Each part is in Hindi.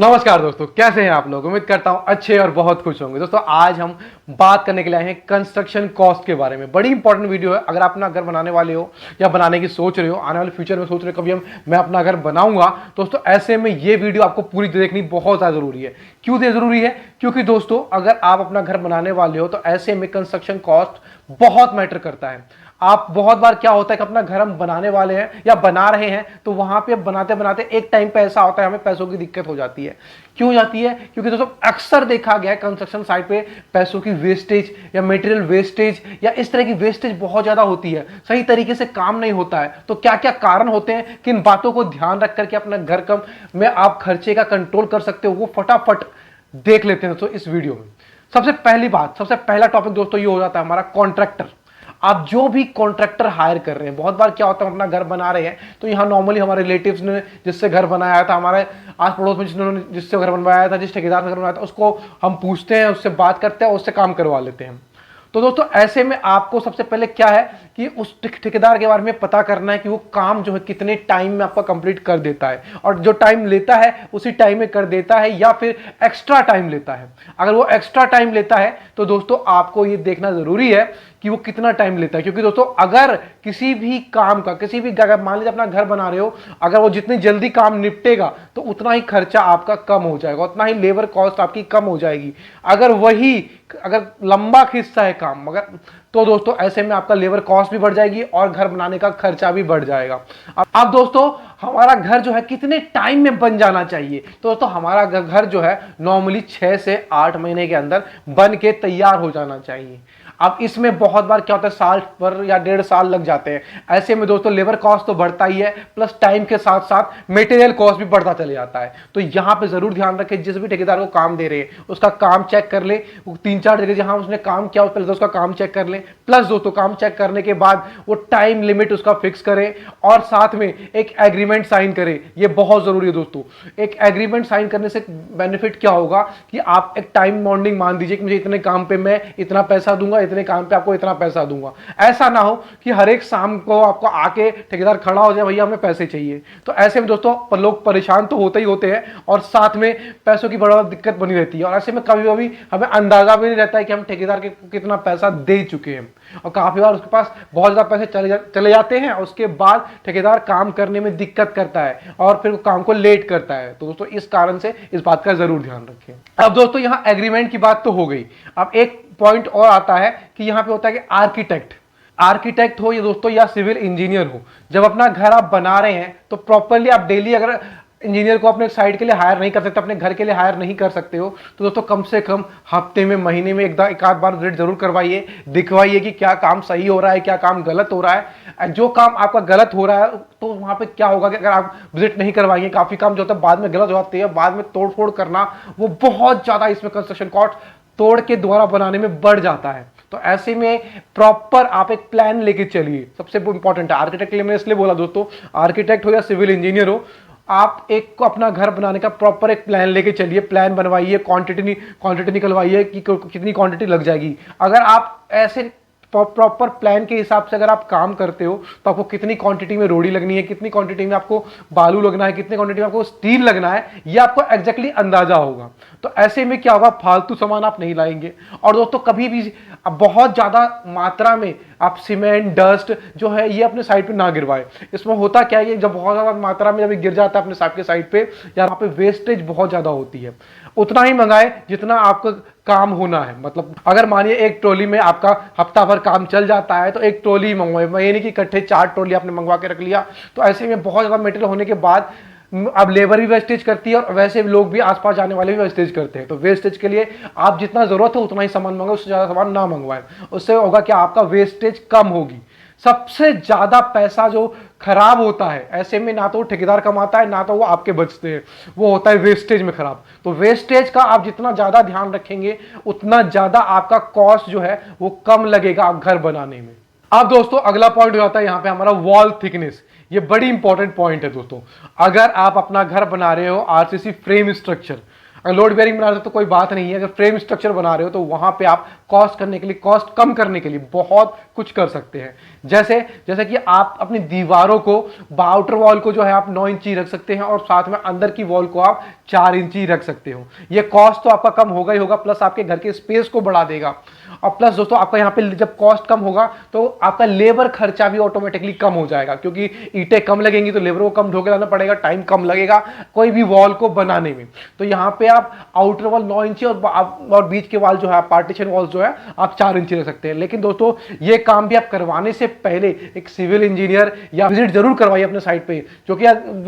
नमस्कार दोस्तों, कैसे हैं आप लोग। उम्मीद करता हूं अच्छे और बहुत खुश होंगे। दोस्तों आज हम बात करने के लिए आए हैं कंस्ट्रक्शन कॉस्ट के बारे में। बड़ी इंपॉर्टेंट वीडियो है। अगर आप अपना घर बनाने वाले हो या बनाने की सोच रहे हो, आने वाले फ्यूचर में सोच रहे हो कभी मैं अपना घर बनाऊंगा, दोस्तों ऐसे में ये वीडियो आपको पूरी देखनी बहुत ज़्यादा जरूरी है। क्यों जरूरी है? क्योंकि दोस्तों अगर आप अपना घर बनाने वाले हो तो ऐसे में कंस्ट्रक्शन कॉस्ट बहुत मैटर करता है। आप बहुत बार क्या होता है कि अपना घर हम बनाने वाले हैं या बना रहे हैं तो वहां पे बनाते बनाते एक टाइम पे ऐसा होता है हमें पैसों की दिक्कत हो जाती है। क्यों हो जाती है? क्योंकि दोस्तों अक्सर देखा गया है कंस्ट्रक्शन साइट पे पैसों की वेस्टेज या मटेरियल वेस्टेज या इस तरह की वेस्टेज बहुत ज्यादा होती है। सही तरीके से काम नहीं होता है। तो क्या क्या कारण होते हैं, किन बातों को ध्यान रख करके अपना घर कम में आप खर्चे का कंट्रोल कर सकते हो, वो फटाफट देख लेते हैं दोस्तों इस वीडियो में। सबसे पहली बात, सबसे पहला टॉपिक दोस्तों ये हो जाता है हमारा कॉन्ट्रैक्टर। आप जो भी कॉन्ट्रैक्टर हायर कर रहे हैं, बहुत बार क्या होता है हम अपना घर बना रहे हैं तो यहाँ नॉर्मली हमारे रिलेटिव्स ने जिससे घर बनाया था, हमारे आस पड़ोस में जिससे घर बनवाया था, जिस ठेकेदार ने घर बनाया था, उसको हम पूछते हैं, उससे बात करते हैं, उससे काम करवा लेते हैं। तो दोस्तों ऐसे में आपको सबसे पहले क्या है कि उस ठेकेदार के बारे में पता करना है कि वो काम जो है कितने टाइम में आपका कंप्लीट कर देता है, और जो टाइम लेता है उसी टाइम में कर देता है या फिर एक्स्ट्रा टाइम लेता है। अगर वो एक्स्ट्रा टाइम लेता है तो दोस्तों आपको ये देखना जरूरी है कि वो कितना टाइम लेता है। क्योंकि दोस्तों अगर किसी भी काम का, किसी भी मान लीजिए अपना घर बना रहे हो, अगर वो जितनी जल्दी काम निपटेगा तो उतना ही खर्चा आपका कम हो जाएगा, उतना ही लेबर कॉस्ट आपकी कम हो जाएगी। अगर लंबा खिंचता है काम मगर तो दोस्तों ऐसे में आपका लेबर कॉस्ट भी बढ़ जाएगी और घर बनाने का खर्चा भी बढ़ जाएगा। अब दोस्तों हमारा घर जो है कितने टाइम में बन जाना चाहिए? तो दोस्तों हमारा घर जो है नॉर्मली 6 से 8 महीने के अंदर बन के तैयार हो जाना चाहिए। अब इसमें बहुत बार क्या होता है साल पर या 1.5 साल लग जाते हैं। ऐसे में दोस्तों लेबर कॉस्ट तो बढ़ता ही है, प्लस टाइम के साथ साथ मटेरियल कॉस्ट भी बढ़ता चले जाता है। तो यहां पे जरूर ध्यान रखें, जिस भी ठेकेदार को काम दे रहे हैं उसका काम चेक कर ले। 3-4 जगह जहां उसने काम किया पहले तो उसका काम चेक कर ले, प्लस दोस्तों काम चेक करने के बाद वो टाइम लिमिट उसका फिक्स करे और साथ में एक एग्रीमेंट साइन करे। ये बहुत जरूरी है दोस्तों। एक एग्रीमेंट साइन करने से बेनिफिट क्या होगा कि आप एक टाइम बॉन्डिंग मान दीजिए कि मुझे इतने काम पे मैं इतना पैसा दूंगा, इतने काम पे आपको इतना पैसा दूंगा। ऐसा ना हो कि हर एक शाम को आपको आके ठेकेदार खड़ा हो जाए, भैया हमें पैसे चाहिए। तो ऐसे में दोस्तों लोग परेशान तो होते ही होते हैं और साथ में पैसों की बड़ा दिक्कत बनी रहती है। और ऐसे में कभी कभी हमें अंदाजा भी नहीं रहता है कि हम ठेकेदार के कितना पैसा दे चुके हैं, और काफी बार उसके पास बहुत ज्यादा पैसे चले जाते हैं। उसके बाद ठेकेदार काम करने में दिक्कत करता है और फिर काम को लेट करता है। तो दोस्तों इस कारण से इस बात का जरूर ध्यान रखें। अब दोस्तों यहां एग्रीमेंट की बात तो हो गई। अब एक पॉइंट और आता है कि यहां पे होता है कि आर्किटेक्ट हो ये दोस्तों या सिविल इंजीनियर हो, जब अपना घर आप बना रहे हैं तो प्रॉपरली आप डेली अगर इंजीनियर को अपने साइट के लिए हायर नहीं कर सकते, अपने घर के लिए हायर नहीं कर सकते हो, तो दोस्तों कम से कम हफ्ते में, महीने में एक आध बार विजिट जरूर करवाइए, दिखवाइए कि क्या काम सही हो रहा है, क्या काम गलत हो रहा है। जो काम आपका गलत हो रहा है तो वहां पे क्या होगा कि अगर आप विजिट नहीं करवाएंगे, काफी काम जो होता है बाद में गलत हो जाते हैं, बाद में तोड़ फोड़ करना वो बहुत ज्यादा इसमें कंस्ट्रक्शन कॉस्ट तोड़ के दोबारा बनाने में बढ़ जाता है। तो ऐसे में प्रॉपर आप एक प्लान लेके चलिए, सबसे इंपॉर्टेंट है। आर्किटेक्ट के लिए मैंने इसलिए बोला दोस्तों, आर्किटेक्ट हो या सिविल इंजीनियर हो, आप एक को अपना घर बनाने का प्रॉपर एक प्लान लेके चलिए। प्लान बनवाइए, क्वांटिटी निकलवाइए कि कितनी क्वांटिटी लग जाएगी। अगर आप ऐसे प्रॉपर प्लान के हिसाब से अगर आप काम करते हो तो आपको कितनी क्वांटिटी में रोड़ी लगनी है, कितनी क्वांटिटी में आपको बालू लगना है, कितनी क्वांटिटी में आपको स्टील लगना है, ये आपको एग्जैक्टली अंदाजा होगा। तो ऐसे में क्या होगा, फालतू सामान आप नहीं लाएंगे। और दोस्तों कभी भी बहुत ज्यादा मात्रा में आप सीमेंट, डस्ट जो है ये अपने साइड पे ना गिरवाए। इसमें होता क्या है, जब बहुत ज्यादा मात्रा में जब गिर जाता है अपने साइड के साइड पे, या वहां पे वेस्टेज बहुत ज्यादा होती है। उतना ही मंगाए जितना आपका काम होना है। मतलब अगर मानिए एक ट्रॉली में आपका हफ्ता भर काम चल जाता है तो एक ट्रॉली मंगवाए, ये नहीं कि इकट्ठे 4 ट्रॉली आपने मंगवा के रख लिया। तो ऐसे में बहुत ज्यादा मटेरियल होने के बाद अब लेबर भी वेस्टेज करती है और वैसे लोग भी आसपास जाने वाले भी वेस्टेज करते हैं। तो वेस्टेज के लिए आप जितना जरूरत है उतना ही सामान मंगाए, उससे ज्यादा सामान ना मंगवाएं। उससे होगा कि आपका वेस्टेज कम होगी। सबसे ज्यादा पैसा जो खराब होता है ऐसे में, ना तो ठेकेदार कमाता है ना तो वो आपके बचते हैं, वो होता है वेस्टेज में खराब। तो वेस्टेज का आप जितना ज्यादा ध्यान रखेंगे उतना ज्यादा आपका कॉस्ट जो है वो कम लगेगा आप घर बनाने में। अब दोस्तों अगला पॉइंट हो जाता है यहां पे हमारा वॉल थिकनेस। ये बड़ी इंपॉर्टेंट पॉइंट है दोस्तों। अगर आप अपना घर बना रहे हो आरसीसी फ्रेम स्ट्रक्चर, अगर लोड बेयरिंग बना रहे हो तो कोई बात नहीं है, अगर फ्रेम स्ट्रक्चर बना रहे हो तो वहां पे आप कॉस्ट करने के लिए, कॉस्ट कम करने के लिए बहुत कुछ कर सकते हैं। जैसे जैसे कि आप अपनी दीवारों को, आउटर वॉल को जो है आप 9 इंची रख सकते हैं और साथ में अंदर की वॉल को आप 4 इंची रख सकते हो। ये कॉस्ट तो आपका कम होगा ही होगा, प्लस आपके घर के स्पेस को बढ़ा देगा। और प्लस दोस्तों आपका यहाँ पे जब कॉस्ट कम होगा तो आपका लेबर खर्चा भी ऑटोमेटिकली कम हो जाएगा, क्योंकि ईंटें कम लगेंगी तो लेबर को कम ढोके लाना पड़ेगा, टाइम कम लगेगा कोई भी वॉल को बनाने में। तो यहाँ पे आप आउटर वॉल 9 इंची और बीच के वॉल जो है पार्टीशन वॉल जो है आप 4 इंची रख सकते हैं। लेकिन दोस्तों ये काम भी आप करवाने से पहले एक सिविल इंजीनियर या विजिट जरूर करवाइए अपने साइट पे, जो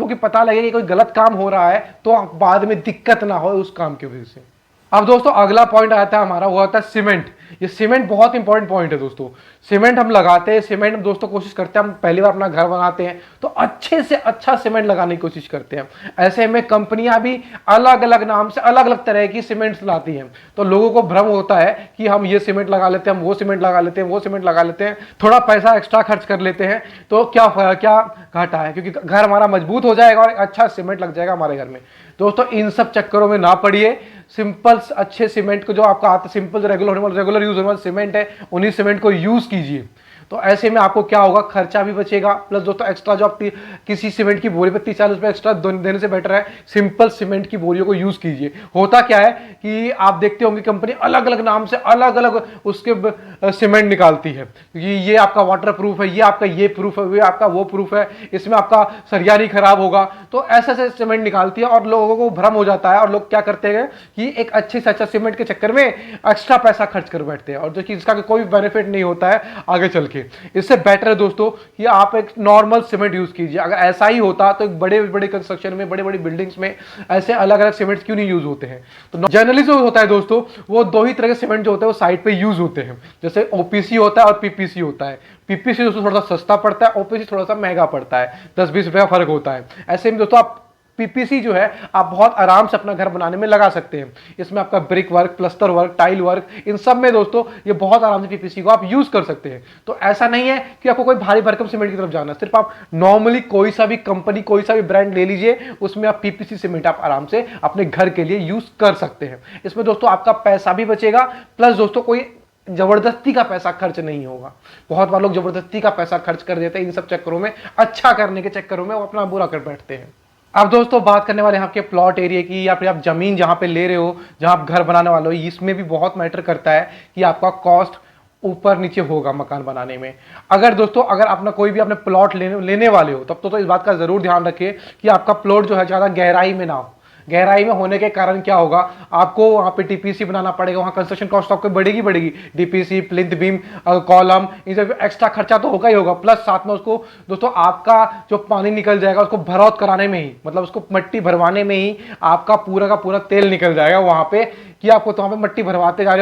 कि पता लगे कि कोई गलत काम हो रहा है तो बाद में दिक्कत ना हो उस काम की वजह से। अब दोस्तों अगला पॉइंट आता है हमारा, वो आता है सीमेंट। ये सीमेंट बहुत इंपॉर्टेंट पॉइंट है दोस्तों। सीमेंट हम लगाते हैं, सीमेंट दोस्तों कोशिश करते हैं, हम पहली बार अपना घर बनाते हैं तो अच्छे से अच्छा सीमेंट लगाने की कोशिश करते हैं। ऐसे में कंपनियां भी अलग अलग नाम से अलग अलग तरह की सीमेंट्स लाती हैं, तो लोगों को भ्रम होता है कि हम ये सीमेंट लगा लेते हैं, हम वो सीमेंट लगा लेते हैं, वो सीमेंट लगा लेते हैं, थोड़ा पैसा एक्स्ट्रा खर्च कर लेते हैं तो क्या घाटा है, क्योंकि घर हमारा मजबूत हो जाएगा और अच्छा सीमेंट लग जाएगा हमारे घर में। दोस्तों इन सब चक्करों में ना पड़िए, सिंपल अच्छे सीमेंट को जो आपका आता है, सिंपल रेगुलर यूज होने वाला सीमेंट है, उन्हीं सीमेंट को यूज कीजिए। तो ऐसे में आपको क्या होगा, खर्चा भी बचेगा, प्लस दोस्तों एक्स्ट्रा जो आप किसी सीमेंट की बोरी पे 30-40 रुपए एक्स्ट्रा देने से बेटर है सिंपल सीमेंट की बोरियों को यूज कीजिए। होता क्या है कि आप देखते होंगे कंपनी अलग अलग नाम से अलग अलग उसके सीमेंट निकालती है, क्योंकि ये आपका वाटर प्रूफ है, ये आपका ये प्रूफ है, ये आपका वो प्रूफ है, इसमें आपका सरिया नहीं खराब होगा। तो ऐसे ऐसे सीमेंट निकालती है और लोगों को भ्रम हो जाता है और लोग क्या करते हैं कि एक अच्छे से अच्छा सीमेंट के चक्कर में एक्स्ट्रा पैसा खर्च कर बैठते हैं और जो कि इसका कोई बेनिफिट नहीं होता है आगे चल के। इससे बेटर है दोस्तों कि आप एक नॉर्मल सीमेंट यूज कीजिए। अगर ऐसा ही होता तो एक बड़े बड़े कंस्ट्रक्शन में, बड़े बड़े बिल्डिंग्स में ऐसे अलग अलग सीमेंट्स क्यों नहीं यूज होते हैं। तो जनरली जो होता है दोस्तों वो 2 ही तरह के सीमेंट जो होते हैं वो साइड पे यूज होते हैं, जैसे ओपीसी होता है और पीपीसी होता है। पीपीसी दोस्तों थोड़ा सा सस्ता पड़ता है, ओपीसी थोड़ा सा महंगा पड़ता है, 10-20 रुपए का फर्क होता है। ऐसे में दोस्तों आप पीपीसी जो है आप बहुत आराम से अपना घर बनाने में लगा सकते हैं। इसमें आपका ब्रिक वर्क, प्लस्तर वर्क, टाइल वर्क, इन सब में दोस्तों ये बहुत आराम से पीपीसी को आप यूज कर सकते हैं। तो ऐसा नहीं है कि आपको कोई भारी भरकम सीमेंट की तरफ जाना है, सिर्फ आप नॉर्मली कोई सा भी कंपनी, कोई सा भी ब्रांड ले लीजिए, उसमें आप पीपीसी सीमेंट आप आराम से अपने घर के लिए यूज कर सकते हैं। इसमें दोस्तों आपका पैसा भी बचेगा, प्लस दोस्तों कोई जबरदस्ती का पैसा खर्च नहीं होगा। बहुत बार लोग जबरदस्ती का पैसा खर्च कर देते हैं इन सब चक्करों में, अच्छा करने के चक्करों में वो अपना बुरा कर बैठते हैं। अब दोस्तों बात करने वाले हैं आपके प्लॉट एरिया की, या फिर आप जमीन जहां पे ले रहे हो, जहां आप घर बनाने वाले हो, इसमें भी बहुत मैटर करता है कि आपका कॉस्ट ऊपर नीचे होगा मकान बनाने में। अगर दोस्तों अगर अपना कोई भी अपने प्लॉट लेने वाले हो तब तो इस बात का जरूर ध्यान रखिए कि आपका प्लॉट जो है ज्यादा गहराई में ना हो। गहराई में होने के कारण क्या होगा, आपको वहां पे टीपीसी बनाना पड़ेगा, वहां कंस्ट्रक्शन कॉस्ट आपको बढ़ेगी, डीपीसी, प्लिंथ बीम, कॉलम, इन सब एक्स्ट्रा खर्चा तो होगा ही होगा। प्लस साथ में उसको दोस्तों आपका जो पानी निकल जाएगा उसको भरौत कराने में ही, मतलब उसको मट्टी भरवाने में ही आपका पूरा का पूरा तेल निकल जाएगा वहां पे, कि आपको तो वहां पे मट्टी भरवाते जा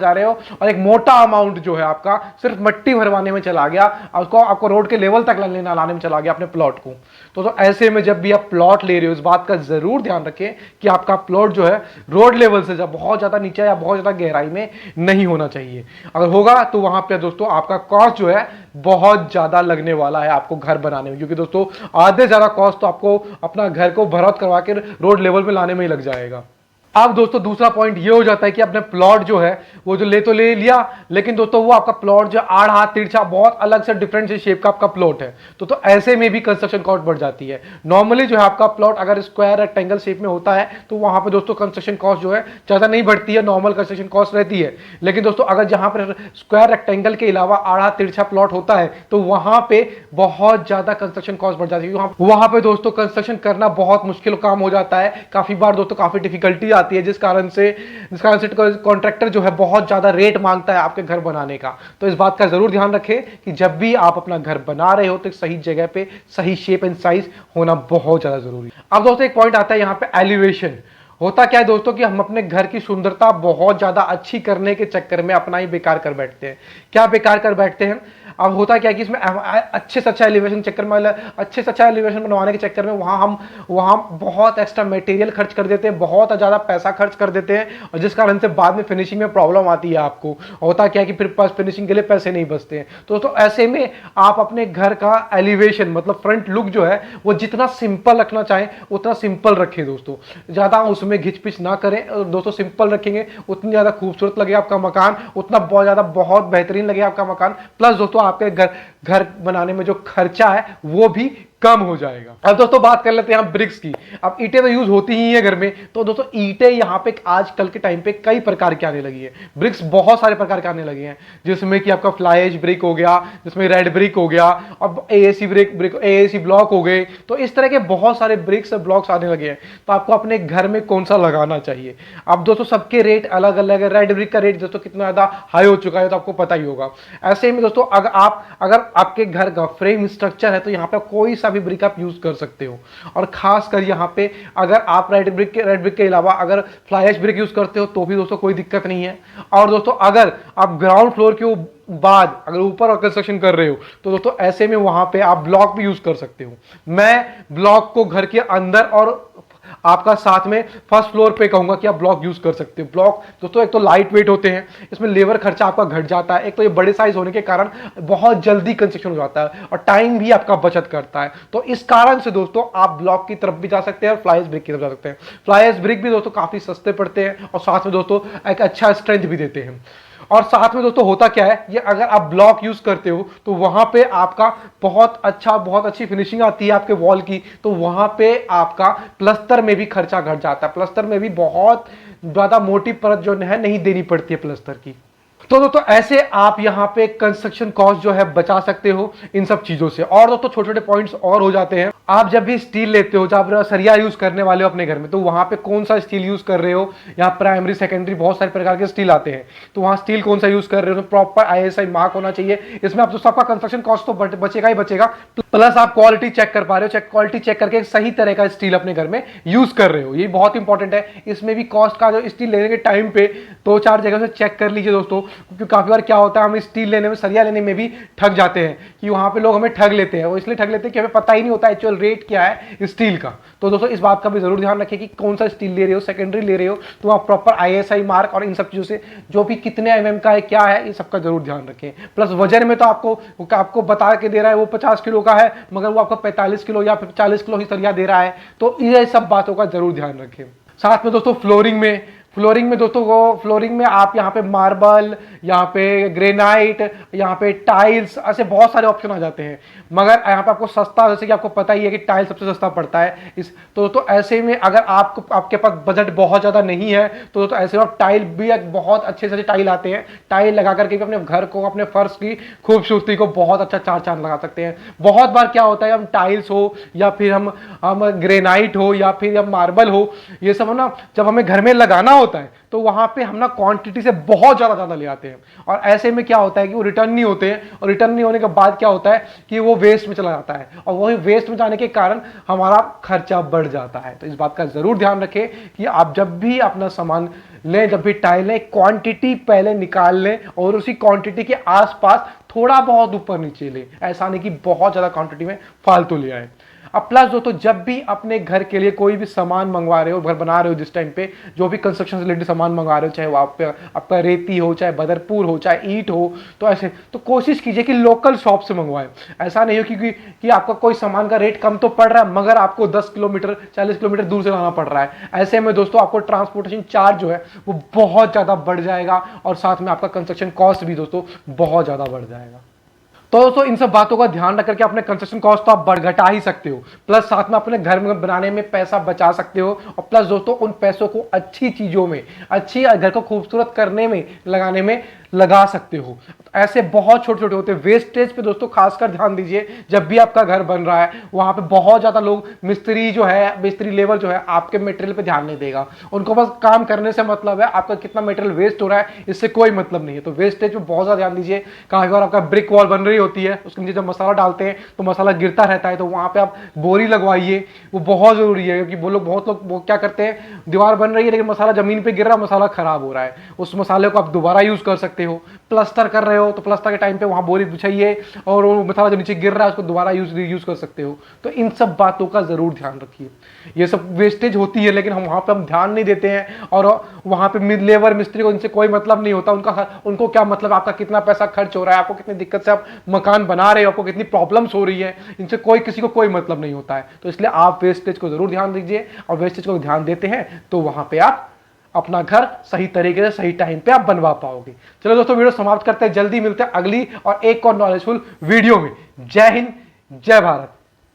रहे हो और एक मोटा अमाउंट जो है आपका सिर्फ मट्टी भरवाने में चला गया, उसको आपको रोड के लेवल तक लाने में चला गया अपने प्लॉट को। तो ऐसे में जब भी आप प्लॉट ले रहे हो इस बात का जरूर ध्यान रखें कि आपका प्लॉट जो है रोड लेवल से जब बहुत ज्यादा नीचे या बहुत ज्यादा गहराई में नहीं होना चाहिए। अगर होगा तो वहां पे दोस्तों आपका कॉस्ट जो है बहुत ज्यादा लगने वाला है आपको घर बनाने में, क्योंकि दोस्तों आधे ज्यादा कॉस्ट तो आपको अपना घर को भरौत करवा के रोड लेवल में लाने में ही लग जाएगा। अब दोस्तों दूसरा पॉइंट ये हो जाता है कि अपने प्लॉट जो है वो जो ले लिया, लेकिन दोस्तों वो आपका प्लॉट जो आड़ा तिरछा बहुत अलग से डिफरेंट से शेप का आपका प्लॉट है, तो ऐसे में भी कंस्ट्रक्शन कॉस्ट बढ़ जाती है। नॉर्मली जो है आपका प्लॉट अगर स्क्वायर रेक्टेंगल शेप में होता है तो वहां पर दोस्तों कंस्ट्रक्शन कॉस्ट जो है ज्यादा नहीं बढ़ती है, नॉर्मल कंस्ट्रक्शन कॉस्ट रहती है। लेकिन दोस्तों अगर जहां पर स्क्वायर रेक्टेंगल के अलावा आड़ा तिरछा प्लॉट होता है तो वहां पे बहुत ज्यादा कंस्ट्रक्शन कॉस्ट बढ़ जाती है। वहां पे दोस्तों कंस्ट्रक्शन करना बहुत मुश्किल काम हो जाता है, काफी बार दोस्तों काफी डिफिकल्टी आती है, जिस कारण से कॉन्ट्रैक्टर जो है बहुत ज्यादा रेट मांगता है आपके घर बनाने का। तो इस बात का जरूर ध्यान रखें कि जब भी आप अपना घर बना रहे हो तो सही जगह पे सही शेप एंड साइज होना बहुत ज्यादा जरूरी है। अब दोस्तों एक पॉइंट आता है यहाँ पे एलिवेशन। होता क्या है दोस्तों कि हम अपने घर की सुंदरता बहुत ज्यादा अच्छी करने के चक्कर में अपना ही बेकार कर बैठते हैं। क्या बेकार कर बैठते हैं, अब होता क्या है कि इसमें अच्छे से अच्छा एलिवेशन चक्कर में, अच्छे से अच्छा एलिवेशन बनवाने के चक्कर में वहाँ बहुत एक्स्ट्रा मटेरियल खर्च कर देते हैं, बहुत ज़्यादा पैसा खर्च कर देते हैं, और जिस कारण से बाद में फिनिशिंग में प्रॉब्लम आती है। आपको होता क्या है कि फिर पास फिनिशिंग के लिए पैसे नहीं बचते हैं। तो ऐसे में आप अपने घर का एलिवेशन मतलब फ्रंट लुक जो है वो जितना सिंपल रखना चाहें उतना सिंपल रखें दोस्तों, ज़्यादा उसमें घिच-पिच ना करें दोस्तों। सिंपल रखेंगे उतनी ज़्यादा खूबसूरत लगेगा आपका मकान, उतना बहुत बेहतरीन लगेगा आपका मकान। प्लस दोस्तों आपके घर बनाने में जो खर्चा है वो भी कम हो जाएगा। अब दोस्तों बात कर लेते हैं हम ब्रिक्स की। अब ईंटें तो यूज होती ही है घर में, तो दोस्तों ईंटें यहाँ पे आजकल के टाइम पे कई प्रकार के आने लगी है। ब्रिक्स बहुत सारे प्रकार के आने लगे हैं, जिसमें कि आपका फ्लाई एश ब्रिक हो गया, जिसमें रेड ब्रिक हो गया, अब एएसी ब्रिक एएसी ब्लॉक हो गए। तो इस तरह के बहुत सारे ब्रिक्स ब्लॉक्स आने लगे हैं। तो आपको अपने घर में कौन सा लगाना चाहिए। अब दोस्तों सबके रेट अलग अलग है। रेड ब्रिक का रेट दोस्तों कितना ज्यादा हाई हो चुका है तो आपको पता ही होगा। ऐसे में दोस्तों अगर आपके घर का फ्रेम स्ट्रक्चर है तो यहाँ पे कोई सा भी ब्रिक आप यूज कर सकते हो। और खासकर यहाँ पे अगर आप रेड ब्रिक के अलावा अगर फ्लाई एश ब्रिक यूज करते हो तो भी दोस्तों कोई दिक्कत नहीं है। और दोस्तों अगर आप ग्राउंड फ्लोर के बाद अगर ऊपर और कंस्ट्रक्शन कर रहे हो तो दोस्तों ऐसे में वहां पे आप ब्लॉक भी यूज कर सकते हो। मैं ब्लॉक को घर के अंदर और आपका साथ में फर्स्ट फ्लोर पे कहूंगा कि आप ब्लॉक यूज कर सकते हो। ब्लॉक दोस्तों एक तो लाइट वेट होते हैं, इसमें लेबर खर्चा आपका घट जाता है। एक तो ये बड़े साइज होने के कारण बहुत जल्दी कंस्ट्रक्शन हो जाता है और टाइम भी आपका बचत करता है। तो इस कारण से दोस्तों आप ब्लॉक की तरफ भी जा सकते हैं और फ्लाई एश ब्रिक की तरफ जा सकते हैं। फ्लाई एश ब्रिक भी दोस्तों काफी सस्ते पड़ते हैं और साथ में दोस्तों एक अच्छा स्ट्रेंथ भी देते हैं। और साथ में दोस्तों होता क्या है, ये अगर आप ब्लॉक यूज करते हो तो वहां पे आपका बहुत अच्छी फिनिशिंग आती है आपके वॉल की। तो वहां पे आपका प्लस्तर में भी खर्चा घट जाता है। प्लस्तर में भी बहुत ज्यादा मोटी परत जो है नहीं देनी पड़ती है प्लस्तर की। तो दोस्तों ऐसे आप यहाँ पे कंस्ट्रक्शन कॉस्ट जो है बचा सकते हो इन सब चीजों से। और दोस्तों छोटे छोटे पॉइंट्स और हो जाते हैं। आप जब भी स्टील लेते हो, जब सरिया यूज करने वाले हो अपने घर में, तो वहां पे कौन सा स्टील यूज कर रहे हो। यहाँ प्राइमरी सेकेंडरी बहुत सारे प्रकार के स्टील आते हैं, तो वहां स्टील कौन सा यूज कर रहे हो, तो प्रॉपर आईएसआई मार्क होना चाहिए। इसमें आप दोस्तों आपका कंस्ट्रक्शन कॉस्ट तो बचेगा ही बचेगा, प्लस आप क्वालिटी चेक कर पा रहे हो, क्वालिटी चेक करके सही तरह का स्टील अपने घर में यूज कर रहे हो। ये बहुत इंपॉर्टेंट है। इसमें भी कॉस्ट का जो स्टील लेने के टाइम पे 2-4 जगह से चेक कर लीजिए दोस्तों, क्योंकि काफी बार क्या होता है हम स्टील लेने में, सरिया लेने में भी ठग जाते हैं कि वहां पे लोग हमें ठग लेते हैं। वो इसलिए ठग लेते हैं कि हमें पता ही नहीं होता एक्चुअल रेट क्या है स्टील का। तो दोस्तों इस बात का भी जरूर ध्यान रखें कि कौन सा स्टील ले रहे हो, सेकेंडरी ले रहे हो तो आप प्रॉपर आईएसआई मार्क और इन सब चीजों से जो भी कितने एमएम का है क्या है ये सबका जरूर ध्यान रखें। प्लस वजन में तो आपको बता के दे रहा है वो 50 किलो का है, मगर वो आपको 45 किलो या 40 किलो ही सरिया दे रहा है। तो ये सब बातों का जरूर ध्यान रखें। साथ में दोस्तों फ्लोरिंग में आप यहाँ पे मार्बल, यहाँ पे ग्रेनाइट, यहाँ पे टाइल्स, ऐसे बहुत सारे ऑप्शन आ जाते हैं। मगर यहाँ पे आपको सस्ता, जैसे कि आपको पता ही है कि टाइल सबसे सस्ता पड़ता है तो ऐसे में अगर आपके पास बजट बहुत ज्यादा नहीं है तो ऐसे में आप टाइल भी बहुत अच्छे से टाइल आते हैं, टाइल लगा करके भी अपने घर को, अपने फर्श की खूबसूरती को बहुत अच्छा चार चांद लगा सकते हैं। बहुत बार क्या होता है हम टाइल्स हो या फिर हम ग्रेनाइट हो या फिर हम मार्बल हो, ये सब ना जब हमें घर में लगाना होता है तो वहां पे हम ना क्वांटिटी से बहुत ज्यादा ले आते हैं और ऐसे में क्या होता है कि वो रिटर्न नहीं होते हैं। और रिटर्न नहीं होने के बाद क्या होता है कि वो वेस्ट में चला जाता है और वही वेस्ट में जाने के कारण हमारा खर्चा बढ़ जाता है। तो इस बात का जरूर ध्यान रखें कि आप जब भी अपना सामान लें, जब भी टाइल लें, क्वांटिटी पहले निकाल लें और उसी क्वांटिटी के आसपास थोड़ा बहुत ऊपर नीचे लें। ऐसा नहीं कि बहुत ज्यादा क्वांटिटी में फालतू ले आए। अब प्लस दोस्तों जब भी अपने घर के लिए कोई भी सामान मंगवा रहे हो, घर बना रहे हो, जिस टाइम पे जो भी कंस्ट्रक्शन से रिलेटेड सामान मंगवा रहे हो, चाहे वो आपका रेती हो, चाहे बदरपुर हो, चाहे ईंट हो, तो ऐसे तो कोशिश कीजिए कि लोकल शॉप से मंगवाएं। ऐसा नहीं हो कि आपका कोई सामान का रेट कम तो पड़ रहा है मगर आपको 10 किलोमीटर 40 किलोमीटर दूर से लाना पड़ रहा है। ऐसे में दोस्तों आपको ट्रांसपोर्टेशन चार्ज जो है वो बहुत ज्यादा बढ़ जाएगा और साथ में आपका कंस्ट्रक्शन कॉस्ट भी दोस्तों बहुत ज्यादा बढ़ जाएगा। तो दोस्तों इन सब बातों का ध्यान रख करके अपने कंस्ट्रक्शन कॉस्ट तो आप घटा ही सकते हो, प्लस साथ में अपने घर में बनाने में पैसा बचा सकते हो और प्लस दोस्तों उन पैसों को अच्छी चीजों में, अच्छी घर को खूबसूरत करने में, लगाने में लगा सकते हो। ऐसे बहुत छोटे छोटे होते हैं। वेस्टेज पे दोस्तों खासकर ध्यान दीजिए। जब भी आपका घर बन रहा है वहां पे बहुत ज्यादा लोग मिस्त्री लेबर जो है आपके मटेरियल पे ध्यान नहीं देगा। उनको बस काम करने से मतलब है, आपका कितना मटेरियल वेस्ट हो रहा है इससे कोई मतलब नहीं है। तो वेस्टेज पे बहुत ज्यादा ध्यान दीजिए। काफी बार आपका ब्रिक वॉल बन रही होती है, उसके नीचे जब मसाला डालते हैं तो मसाला गिरता रहता है, तो वहां पे आप बोरी लगवाइए, वो बहुत जरूरी है। क्योंकि बहुत लोग वो क्या करते हैं, दीवार बन रही है लेकिन मसाला जमीन पे गिर रहा है, मसाला खराब हो रहा है, उस मसाले को आप दोबारा यूज कर सकते सकते हो। प्लास्टर कर रहे हो तो प्लास्टर के टाइम पे वहाँ बोरी बिछाइए और वो मसाला जो नीचे गिर रहा है उसको दोबारा यूज कर सकते हो। तो इन सब बातों का ज़रूर ध्यान रखिए। ये सब वेस्टेज होती है लेकिन हम वहाँ पे हम ध्यान नहीं देते हैं, और वहाँ पे लेबर मिस्त्री को इनसे कोई मतलब नहीं होता। उनको क्या मतलब आपका कितना पैसा खर्च हो रहा है, आपको कितनी दिक्कत से आप मकान बना रहे हो, आपको कितनी प्रॉब्लम्स हो रही है, इनसे किसी को कोई मतलब नहीं होता है। तो इसलिए आप वेस्टेज को जरूर ध्यान दीजिए, और वेस्टेज को ध्यान देते हैं तो वहां पे आप अपना घर सही तरीके से सही टाइम पे आप बनवा पाओगे। चलो दोस्तों, वीडियो समाप्त करते हैं, जल्दी मिलते हैं अगली और एक और नॉलेजफुल वीडियो में। जय हिंद, जय भारत।